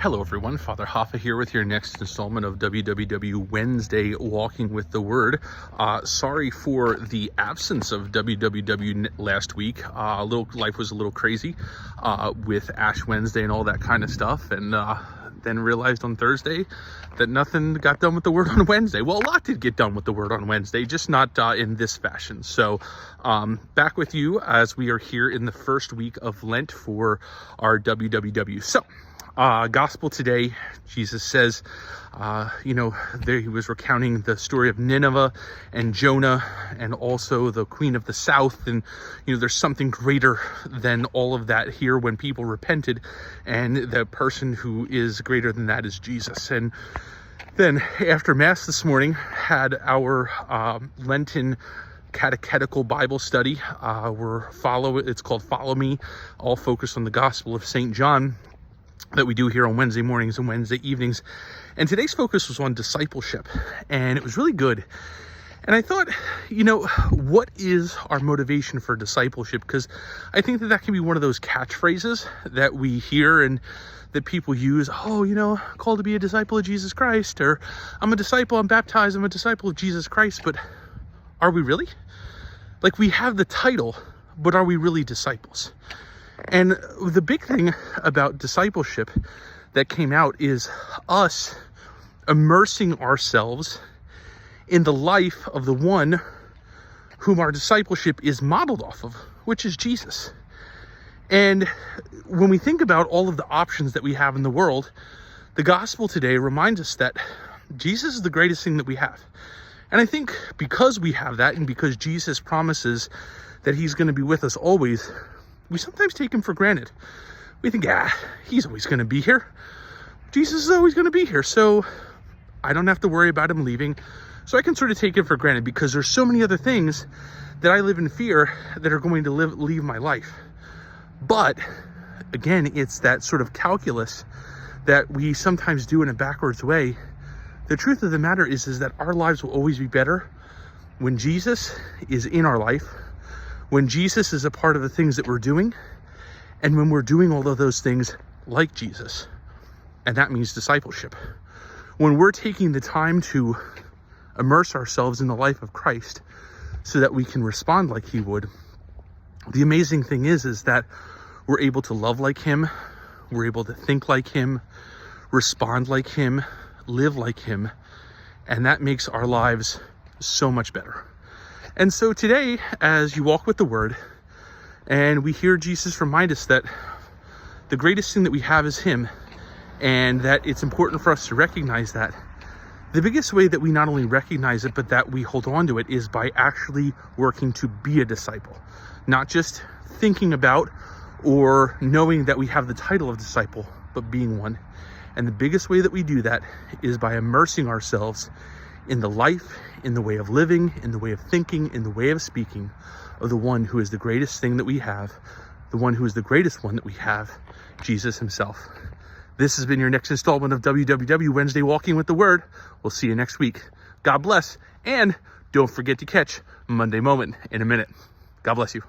Hello everyone, Father Hoffa here with your next installment of WWW Wednesday Walking with the Word. Sorry for the absence of WWW last week. Life was a little crazy with Ash Wednesday and all that kind of stuff, and then realized on Thursday that nothing got done with the Word on Wednesday. Well, a lot did get done with the Word on Wednesday, just not in this fashion. So back with you as we are here in the first week of Lent for our WWW. So gospel today, Jesus says, there he was recounting the story of Nineveh and Jonah and also the Queen of the South. And, there's something greater than all of that here when people repented. And the person who is greater than that is Jesus. And then after Mass this morning, had our Lenten catechetical Bible study. It's called Follow Me, all focused on the Gospel of St. John, that we do here on Wednesday mornings and Wednesday evenings. And today's focus was on discipleship, and it was really good. And I thought, what is our motivation for discipleship? Because I think that can be one of those catchphrases that we hear and that people use. Oh, called to be a disciple of Jesus Christ, or I'm a disciple, I'm baptized, I'm a disciple of Jesus Christ. But are we really? Like, we have the title, but are we really disciples? And the big thing about discipleship that came out is us immersing ourselves in the life of the one whom our discipleship is modeled off of, which is Jesus. And when we think about all of the options that we have in the world, the gospel today reminds us that Jesus is the greatest thing that we have. And I think because we have that, and because Jesus promises that he's going to be with us always, we sometimes take him for granted. We think, he's always going to be here. Jesus is always going to be here, so I don't have to worry about him leaving. So I can sort of take him for granted because there's so many other things that I live in fear that are going to leave my life. But again, it's that sort of calculus that we sometimes do in a backwards way. The truth of the matter is that our lives will always be better when Jesus is in our life, when Jesus is a part of the things that we're doing, and when we're doing all of those things like Jesus. And that means discipleship. When we're taking the time to immerse ourselves in the life of Christ so that we can respond like he would, the amazing thing is that we're able to love like him, we're able to think like him, respond like him, live like him, and that makes our lives so much better. And so today, as you walk with the Word, and we hear Jesus remind us that the greatest thing that we have is him, and that it's important for us to recognize that, the biggest way that we not only recognize it, but that we hold on to it is by actually working to be a disciple. Not just thinking about or knowing that we have the title of disciple, but being one. And the biggest way that we do that is by immersing ourselves in the life, in the way of living, in the way of thinking, in the way of speaking of the one who is the greatest thing that we have, the one who is the greatest one that we have, Jesus himself. This has been your next installment of WWW Wednesday Walking with the Word. We'll see you next week. God bless, and don't forget to catch Monday Moment in a minute. God bless you.